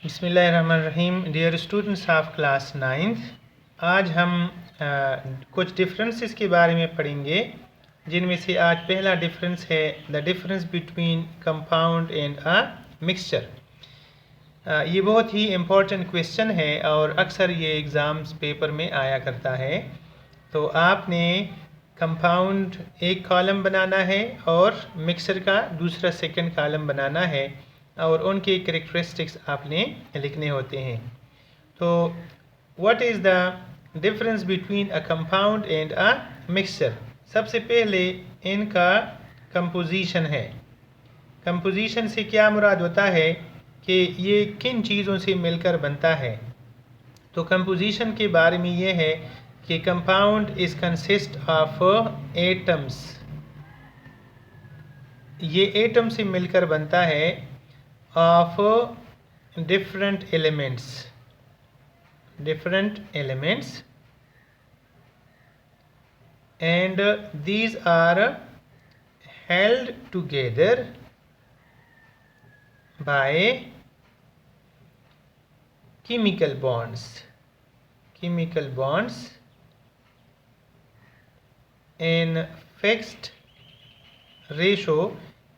बिस्मिल्लाहिर्रहमानिर्रहीम। Dear students of class 9th, आज हम कुछ डिफरेंसेस के बारे में पढ़ेंगे, जिनमें से आज पहला डिफरेंस है the difference between compound and a mixture. ये बहुत ही इम्पोर्टेंट क्वेश्चन है और अक्सर ये एग्ज़ाम्स पेपर में आया करता है। तो आपने कंपाउंड एक कॉलम बनाना है और मिक्सचर का दूसरा सेकंड कॉलम बनाना है और उनके कैरेक्टरिस्टिक्स आपने लिखने होते हैं। तो what is the difference between a compound and a mixture. सबसे पहले इनका कंपोजिशन है। कंपोजिशन से क्या मुराद होता है कि ये किन चीज़ों से मिलकर बनता है। तो कंपोजिशन के बारे में ये है कि compound is consist of atoms. ये एटम से मिलकर बनता है of different elements and these are held together by chemical bonds in fixed ratio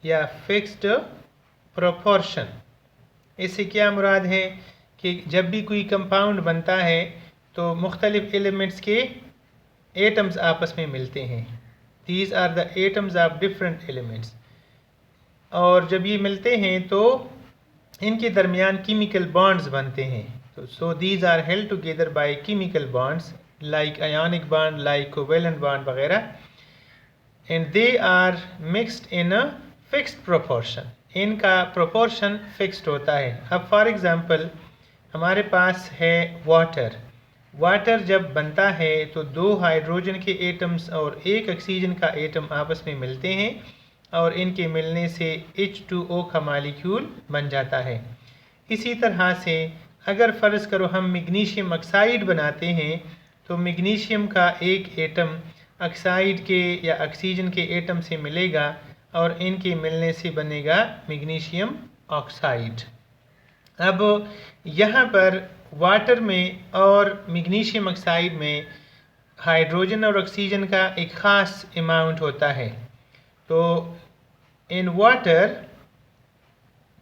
या fixed प्रोपोर्शन। इससे क्या मुराद है कि जब भी कोई कंपाउंड बनता है तो मुख्तलिफ एलिमेंट्स के एटम्स आपस में मिलते हैं। These are the atoms of different elements. और जब ये मिलते हैं तो इनके दरमियान केमिकल बॉन्ड्स बनते हैं। तो so these are held together by chemical bonds like ionic bond, like covalent bond वगैरह, and they are mixed in a fixed proportion. इनका प्रोपोर्शन फिक्स्ड होता है। अब फॉर एग्ज़ाम्पल हमारे पास है वाटर जब बनता है तो दो हाइड्रोजन के एटम्स और एक ऑक्सीजन का एटम आपस में मिलते हैं और इनके मिलने से H2O का मॉलिक्यूल बन जाता है। इसी तरह से अगर फ़र्ज़ करो हम मैग्नीशियम ऑक्साइड बनाते हैं तो मैग्नीशियम का एक एटम ऑक्साइड के या ऑक्सीजन के एटम से मिलेगा और इनके मिलने से बनेगा मैग्नीशियम ऑक्साइड। अब यहाँ पर वाटर में और मैग्नीशियम ऑक्साइड में हाइड्रोजन और ऑक्सीजन का एक ख़ास अमाउंट होता है। तो इन वाटर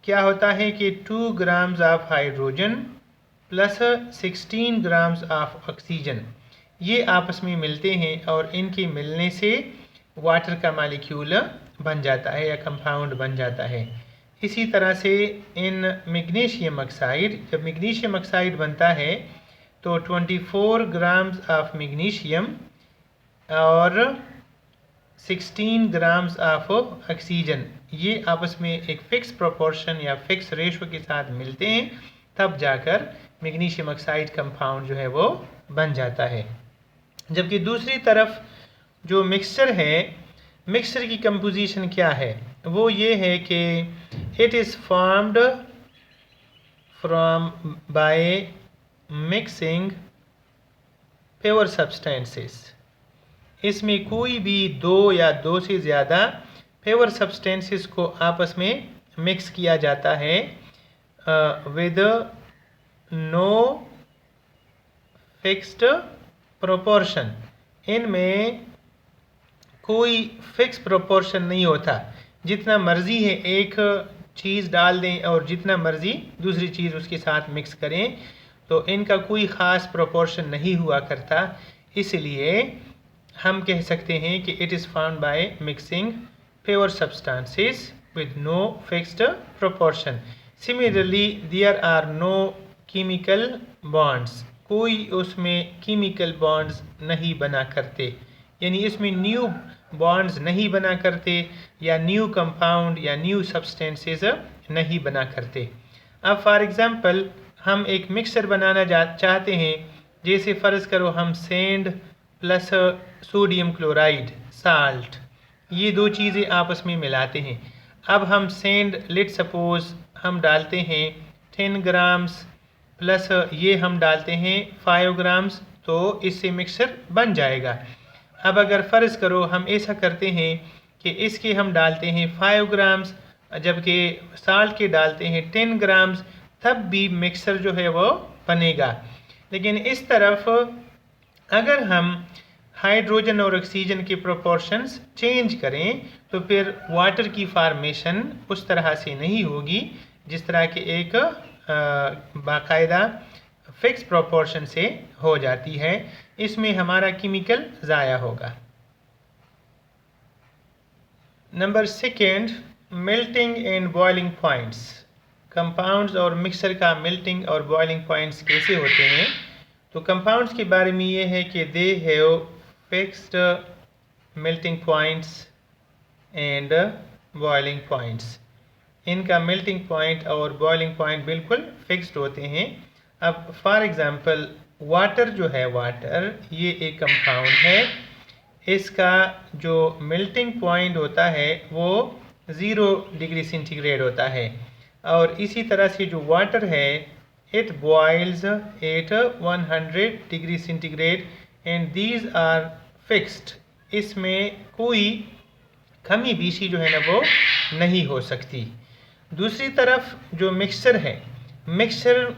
क्या होता है कि 2 grams of hydrogen plus 16 grams of oxygen ये आपस में मिलते हैं और इनके मिलने से वाटर का मॉलिक्यूल बन जाता है या कंपाउंड बन जाता है। इसी तरह से इन मैग्नीशियम ऑक्साइड, जब मैग्नीशियम ऑक्साइड बनता है तो 24 ग्राम्स ऑफ मैग्नीशियम और 16 ग्राम्स ऑफ ऑक्सीजन ये आपस में एक फ़िक्स प्रोपोर्शन या फिक्स रेशो के साथ मिलते हैं, तब जाकर मैग्नीशियम ऑक्साइड कंपाउंड जो है वो बन जाता है। जबकि दूसरी तरफ जो मिक्सचर है, मिक्सचर की कंपोजिशन क्या है, वो ये है कि it is formed from by mixing pure substances. इसमें कोई भी दो या दो से ज़्यादा प्योर सब्सटेंसेस को आपस में मिक्स किया जाता है विद नो फिक्स्ड प्रोपोर्शन। इनमें कोई फिक्स प्रोपोर्शन नहीं होता। जितना मर्ज़ी है एक चीज़ डाल दें और जितना मर्ज़ी दूसरी चीज़ उसके साथ मिक्स करें, तो इनका कोई ख़ास प्रोपोर्शन नहीं हुआ करता। इसलिए हम कह सकते हैं कि it is found by mixing pure substances with no fixed proportion. Similarly there are no chemical bonds. कोई उसमें केमिकल बॉन्ड्स नहीं बना करते, यानी इसमें न्यू बॉन्ड्स नहीं बना करते या न्यू कंपाउंड या न्यू सब्सटेंसेस नहीं बना करते। अब फॉर एग्ज़ाम्पल हम एक मिक्सचर बनाना चाहते हैं, जैसे फ़र्ज़ करो हम sand plus sodium chloride salt ये दो चीज़ें आपस में मिलाते हैं। अब हम सैंड लेट सपोज़ हम डालते हैं 10 ग्राम्स प्लस ये हम डालते हैं 5 ग्राम्स, तो इससे मिक्सचर बन जाएगा। अब अगर फ़र्ज़ करो हम ऐसा करते हैं कि इसके हम डालते हैं 5 ग्राम्स जबकि साल्ट के डालते हैं 10 ग्राम्स, तब भी मिक्सर जो है वो बनेगा। लेकिन इस तरफ अगर हम हाइड्रोजन और ऑक्सीजन के प्रोपोर्शंस चेंज करें तो फिर वाटर की फार्मेशन उस तरह से नहीं होगी जिस तरह के एक बाकायदा फिक्स प्रोपोर्शन से हो जाती है। इसमें हमारा केमिकल ज़ाया होगा। Number second, melting and boiling points. Compounds और मिक्सर का मेल्टिंग और बॉइलिंग पॉइंट्स कैसे होते हैं? तो कंपाउंड्स के बारे में ये है कि they have fixed melting points and boiling points. इनका मेल्टिंग पॉइंट और बॉइलिंग पॉइंट बिल्कुल फिक्स्ड होते हैं। अब फॉर एग्ज़ाम्पल वाटर जो है, वाटर ये एक कंपाउंड है। इसका जो मेल्टिंग पॉइंट होता है वो 0 डिग्री सेंटीग्रेड होता है, और इसी तरह से जो वाटर है it boils at 100 degree centigrade and these are fixed. इसमें कोई कमी बेशी जो है ना वो नहीं हो सकती। दूसरी तरफ जो मिक्सचर है, mixture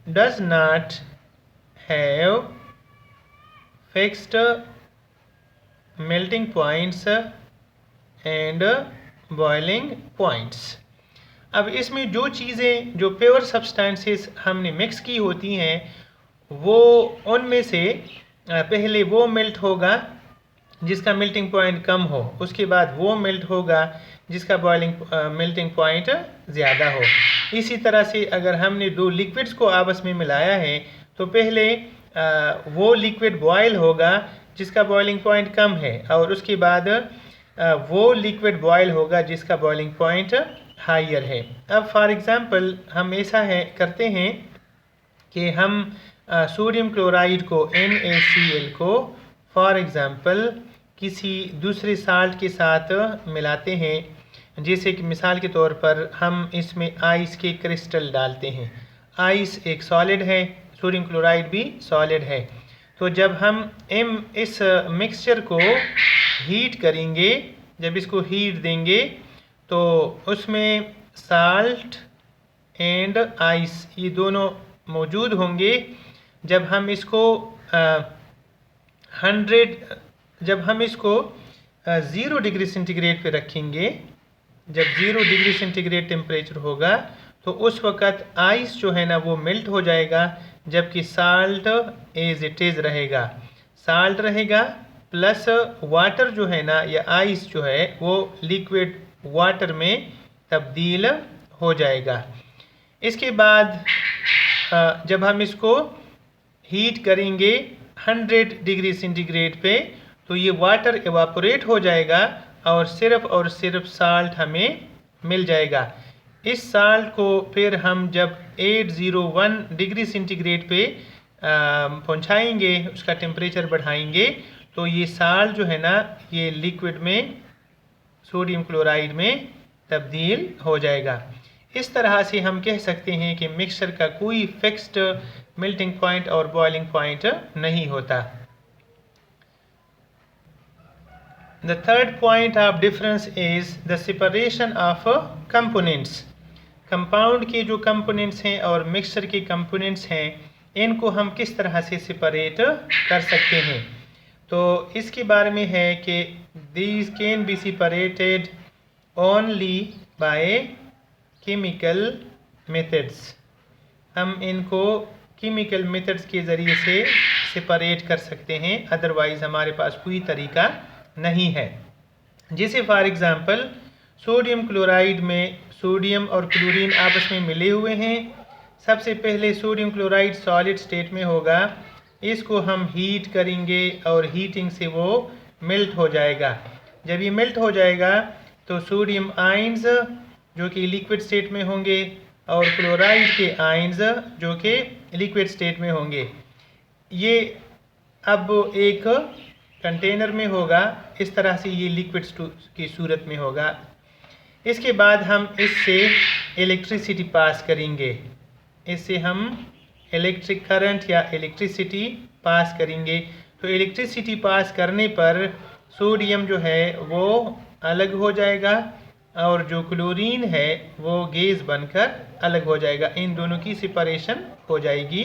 does not have fixed melting points and boiling points. अब इसमें जो चीज़ें, जो प्योर सब्सटेंसेस हमने मिक्स की होती हैं, वो उनमें से पहले वो मेल्ट होगा जिसका मेल्टिंग पॉइंट कम हो, उसके बाद वो मेल्ट होगा जिसका मेल्टिंग पॉइंट ज़्यादा हो। इसी तरह से अगर हमने दो लिक्विड्स को आपस में मिलाया है तो पहले वो लिक्विड बॉयल होगा जिसका बॉइलिंग पॉइंट कम है, और उसके बाद वो लिक्विड बॉयल होगा जिसका बॉइलिंग पॉइंट हायर है। अब फॉर एग्ज़ाम्पल हम ऐसा करते हैं कि हम सोडियम क्लोराइड को NaCl को फॉर एग्ज़ाम्पल किसी दूसरे साल्ट के साथ मिलाते हैं। जैसे कि मिसाल के तौर पर हम इसमें आइस के क्रिस्टल डालते हैं। आइस एक सॉलिड है, सोडियम क्लोराइड भी सॉलिड है। तो जब हम इस मिक्सचर को हीट करेंगे, जब इसको हीट देंगे तो उसमें साल्ट एंड आइस ये दोनों मौजूद होंगे। जब हम इसको 0 डिग्री सेंटीग्रेड पे रखेंगे, जब 0 डिग्री सेंटीग्रेड टेम्परेचर होगा तो उस वक़्त आइस जो है ना वो मेल्ट हो जाएगा, जबकि साल्ट एज इट इज़ रहेगा। साल्ट रहेगा प्लस वाटर जो है ना, या आइस जो है वो लिक्विड वाटर में तब्दील हो जाएगा। इसके बाद जब हम इसको हीट करेंगे 100 डिग्री सेंटीग्रेड पे तो ये वाटर एवापोरेट हो जाएगा और सिर्फ साल्ट हमें मिल जाएगा। इस साल्ट को फिर हम जब 801 डिग्री सेंटीग्रेड पे पहुंचाएंगे, उसका टेम्परेचर बढ़ाएंगे, तो ये साल्ट जो है ना ये लिक्विड में सोडियम क्लोराइड में तब्दील हो जाएगा। इस तरह से हम कह सकते हैं कि मिक्सचर का कोई फिक्स्ड मेल्टिंग पॉइंट और बॉइलिंग पॉइंट नहीं होता। The third point of difference is the separation of components. Compound के जो कंपोनेंट्स हैं और मिक्सचर के कंपोनेंट्स हैं, इनको हम किस तरह से सेपरेट कर सकते हैं? तो इसके बारे में है कि these can be separated only by chemical methods. हम इनको केमिकल मेथड्स के ज़रिए से सेपरेट कर सकते हैं, अदरवाइज़ हमारे पास कोई तरीका नहीं है। जैसे फॉर एग्ज़ाम्पल सोडियम क्लोराइड में सोडियम और क्लोरीन आपस में मिले हुए हैं। सबसे पहले सोडियम क्लोराइड सॉलिड स्टेट में होगा, इसको हम हीट करेंगे और हीटिंग से वो मेल्ट हो जाएगा। जब ये मेल्ट हो जाएगा तो सोडियम आयंस जो कि लिक्विड स्टेट में होंगे और क्लोराइड के आयंस जो कि लिक्विड स्टेट में होंगे, ये अब एक कंटेनर में होगा। इस तरह से ये लिक्विड की सूरत में होगा। इसके बाद हम इससे इलेक्ट्रिसिटी पास करेंगे, इससे हम इलेक्ट्रिक करंट या इलेक्ट्रिसिटी पास करेंगे। तो इलेक्ट्रिसिटी पास करने पर सोडियम जो है वो अलग हो जाएगा और जो क्लोरीन है वो गैस बनकर अलग हो जाएगा, इन दोनों की सेपरेशन हो जाएगी।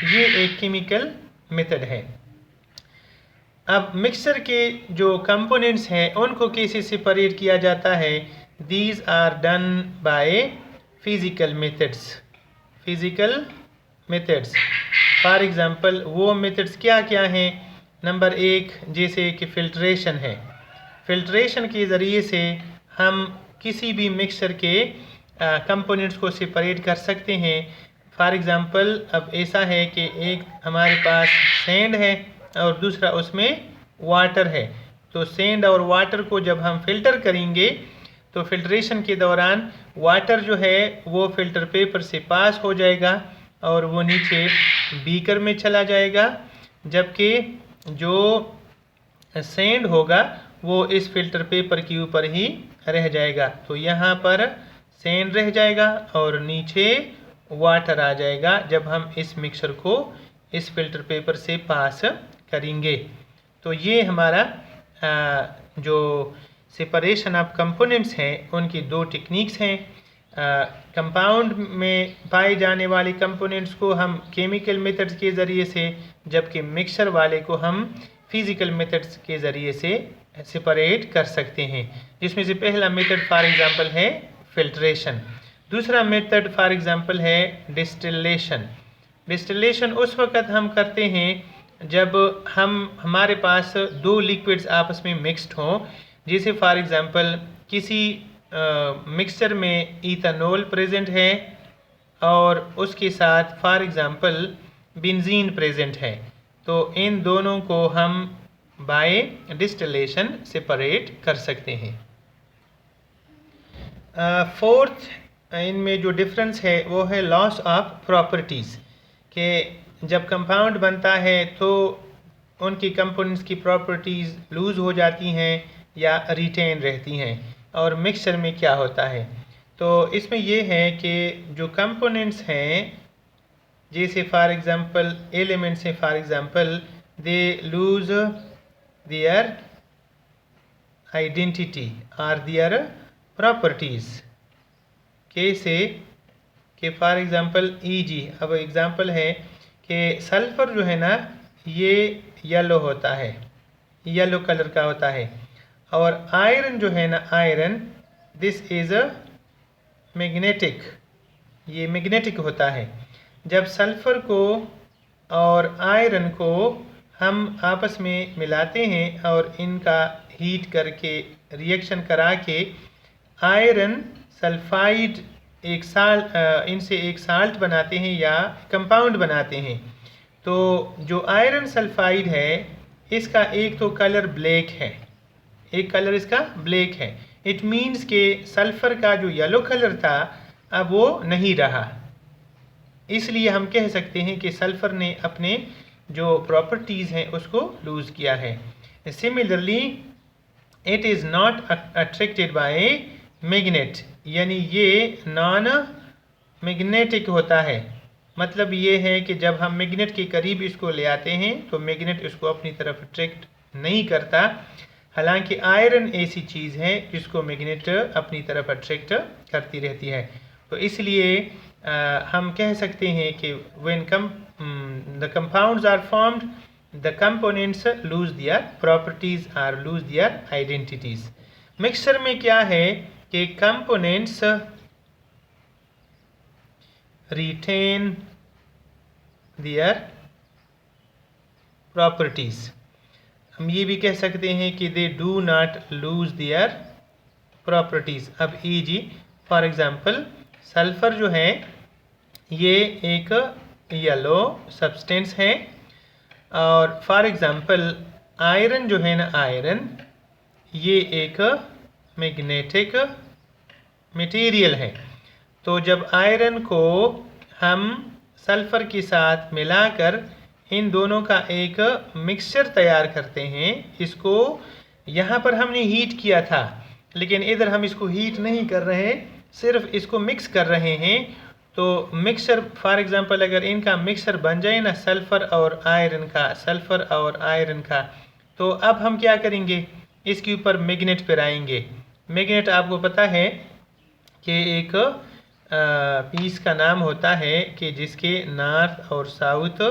ये एक केमिकल मेथड है। अब मिक्सचर के जो कंपोनेंट्स हैं उनको कैसे सेपरेट किया जाता है? These are done by physical methods. Physical methods for example वो मेथड्स क्या क्या हैं? नंबर 1 जैसे कि फिल्ट्रेशन है। फिल्ट्रेशन के ज़रिए से हम किसी भी मिक्सचर के कंपोनेंट्स को सेपरेट कर सकते हैं। फॉर एग्जांपल अब ऐसा है कि एक हमारे पास सैंड है और दूसरा उसमें वाटर है, तो सैंड और वाटर को जब हम फिल्टर करेंगे तो फिल्ट्रेशन के दौरान वाटर जो है वो फिल्टर पेपर से पास हो जाएगा और वो नीचे बीकर में चला जाएगा, जबकि जो सैंड होगा वो इस फिल्टर पेपर के ऊपर ही रह जाएगा। तो यहाँ पर सैंड रह जाएगा और नीचे वाटर आ जाएगा जब हम इस मिक्सचर को इस फिल्टर पेपर से पास करेंगे। तो ये हमारा जो सेपरेशन ऑफ कंपोनेंट्स हैं उनकी दो टेक्निक्स हैं। कंपाउंड में पाए जाने वाले कंपोनेंट्स को हम केमिकल मेथड्स के ज़रिए से, जबकि मिक्सचर वाले को हम फिज़िकल मेथड्स के ज़रिए से सेपरेट कर सकते हैं, जिसमें से पहला मेथड फॉर एग्जांपल है फिल्ट्रेशन। दूसरा मेथड फॉर एग्जांपल है डिस्टिलेशन। डिस्टिलेशन उस वक़्त हम करते हैं जब हमारे पास दो लिक्विड्स आपस में मिक्स्ड हों, जैसे फॉर एग्जांपल किसी मिक्सचर में इथेनॉल प्रेजेंट है और उसके साथ फॉर एग्जांपल बेंजीन प्रेजेंट है, तो इन दोनों को हम बाय डिस्टिलेशन सेपरेट कर सकते हैं। फोर्थ इनमें जो डिफरेंस है वो है लॉस ऑफ प्रॉपर्टीज़, कि जब कंपाउंड बनता है तो उनकी कंपोनेंट्स की प्रॉपर्टीज़ लूज़ हो जाती हैं या रिटेन रहती हैं, और मिक्सचर में क्या होता है? तो इसमें ये है कि जो कंपोनेंट्स हैं, जैसे फॉर एग्जांपल एलिमेंट्स हैं, for example they lose their identity और देयर प्रॉपर्टीज़। कैसे? कि फॉर एग्जांपल अब एग्जांपल है कि सल्फ़र जो है ना ये येलो होता है, येलो कलर का होता है, और आयरन जो है ना iron this is a magnetic, ये मैग्नेटिक होता है। जब सल्फ़र को और आयरन को हम आपस में मिलाते हैं और इनका हीट करके रिएक्शन करा के आयरन सल्फाइड इनसे एक साल्ट बनाते हैं या कंपाउंड बनाते हैं। तो जो आयरन सल्फाइड है इसका एक तो कलर ब्लैक है, एक कलर इसका ब्लैक है। इट मीन्स के सल्फ़र का जो येलो कलर था अब वो नहीं रहा, इसलिए हम कह सकते हैं कि सल्फ़र ने अपने जो प्रॉपर्टीज़ हैं उसको लूज़ किया है। Similarly it is not attracted by magnet, यानी ये नॉन मैग्नेटिक होता है। मतलब ये है कि जब हम मैग्नेट के करीब इसको ले आते हैं तो मैग्नेट इसको अपनी तरफ अट्रैक्ट नहीं करता, हालांकि आयरन ऐसी चीज़ है जिसको मैग्नेट अपनी तरफ अट्रैक्ट करती रहती है। तो इसलिए हम कह सकते हैं कि when the compounds are formed the components lose their properties are lose their identities. Mixture में क्या है कि कंपोनेंट्स रिटेन देयर प्रॉपर्टीज। हम ये भी कह सकते हैं कि they do not lose their properties. अब फॉर एग्जांपल सल्फर जो है ये एक येलो सब्सटेंस है, और फॉर एग्जांपल आयरन जो है ना आयरन ये एक मैग्नेटिक मटेरियल है। तो जब आयरन को हम सल्फर के साथ मिलाकर इन दोनों का एक मिक्सचर तैयार करते हैं, इसको यहाँ पर हमने हीट किया था लेकिन इधर हम इसको हीट नहीं कर रहे, सिर्फ इसको मिक्स कर रहे हैं। तो मिक्सचर फॉर एग्जांपल अगर इनका मिक्सचर बन जाए ना सल्फ़र और आयरन का, तो अब हम क्या करेंगे, इसके ऊपर मैग्नेट पर आएंगे मैग्नेट आपको पता है कि एक पीस का नाम होता है कि जिसके नॉर्थ और साउथ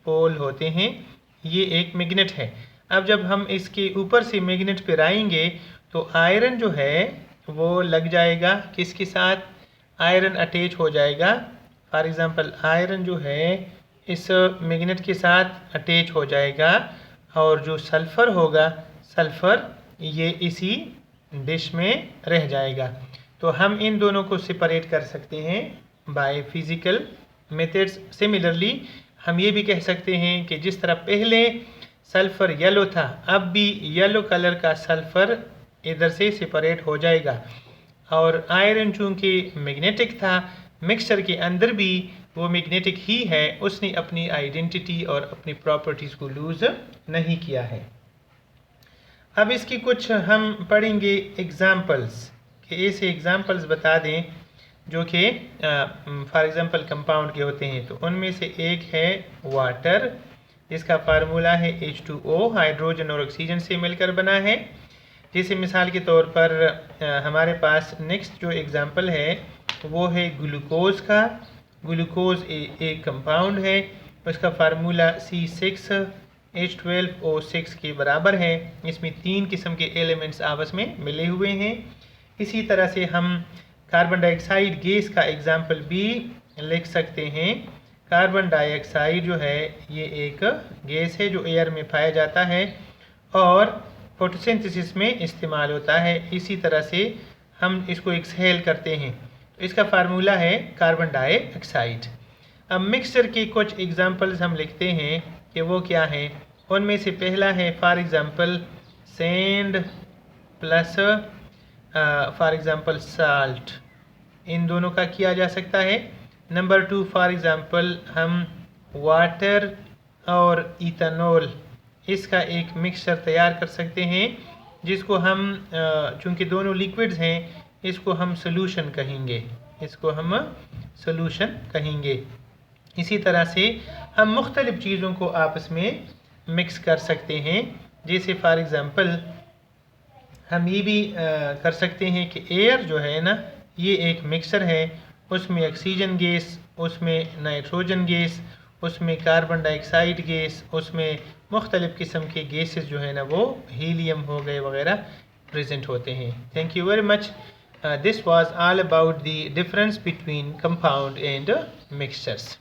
पोल होते हैं, ये एक मैग्नेट है। अब जब हम इसके ऊपर से मैग्नेट पर आएंगे तो आयरन जो है वो लग जाएगा, किसके साथ? आयरन अटैच हो जाएगा। फॉर एग्ज़ाम्पल आयरन जो है इस मैग्नेट के साथ अटैच हो जाएगा, और जो सल्फ़र होगा, सल्फ़र ये इसी डिश में रह जाएगा। तो हम इन दोनों को सेपरेट कर सकते हैं बाय फिज़िकल मेथड्स। सिमिलरली हम ये भी कह सकते हैं कि जिस तरह पहले सल्फ़र येलो था, अब भी येलो कलर का सल्फ़र इधर से सेपरेट हो जाएगा। और आयरन चूँकि मैग्नेटिक था, मिक्सचर के अंदर भी वो मैग्नेटिक ही है, उसने अपनी आइडेंटिटी और अपनी प्रॉपर्टीज़ को लूज़ नहीं किया है। अब इसकी कुछ हम पढ़ेंगे एग्ज़ाम्पल्स, कि ऐसे एग्ज़ाम्पल्स बता दें जो कि फॉर एग्ज़ाम्पल कंपाउंड के होते हैं। तो उनमें से एक है वाटर, जिसका फार्मूला है H2O, हाइड्रोजन और ऑक्सीजन से मिलकर बना है। जैसे मिसाल के तौर पर हमारे पास नेक्स्ट जो एग्ज़ाम्पल है वो है ग्लूकोज़ का। ग्लूकोज़ एक कंपाउंड है, उसका फार्मूला C6H12O6 के बराबर है। इसमें 3 किस्म के एलिमेंट्स आपस में मिले हुए हैं। इसी तरह से हम कार्बन डाइऑक्साइड गैस का एग्ज़ाम्पल भी लिख सकते हैं। कार्बन डाइऑक्साइड जो है ये एक गैस है जो एयर में पाया जाता है और फोटोसिंथेसिस में इस्तेमाल होता है। इसी तरह से हम इसको एक्सहेल करते हैं, तो इसका फार्मूला है कार्बन डाइऑक्साइड। अब मिक्सचर के कुछ एग्जांपल्स हम लिखते हैं कि वो क्या है। उनमें से पहला है for example sand plus for example salt, इन दोनों का किया जा सकता है। नंबर 2 फॉर एग्ज़ाम्पल हम वाटर और इथेनॉल, इसका एक मिक्सचर तैयार कर सकते हैं, जिसको हम चूँकि दोनों लिक्विड्स हैं इसको हम सोल्यूशन कहेंगे, इसको हम सोल्यूशन कहेंगे। इसी तरह से हम मुख्तलिफ़ चीज़ों को आपस में मिक्स कर सकते हैं। जैसे फॉर एग्ज़ाम्पल हम ये भी कर सकते हैं कि एयर जो है ना ये एक मिक्सचर है, उसमें ऑक्सीजन गैस, उसमें नाइट्रोजन गैस, उसमें कार्बन डाइऑक्साइड गैस, उसमें मुख्तलिफ़ किस्म के गैसेस जो है ना वो हीलियम हो गए वगैरह प्रेजेंट होते हैं। Thank you very much. This was all about the difference between compound and mixtures.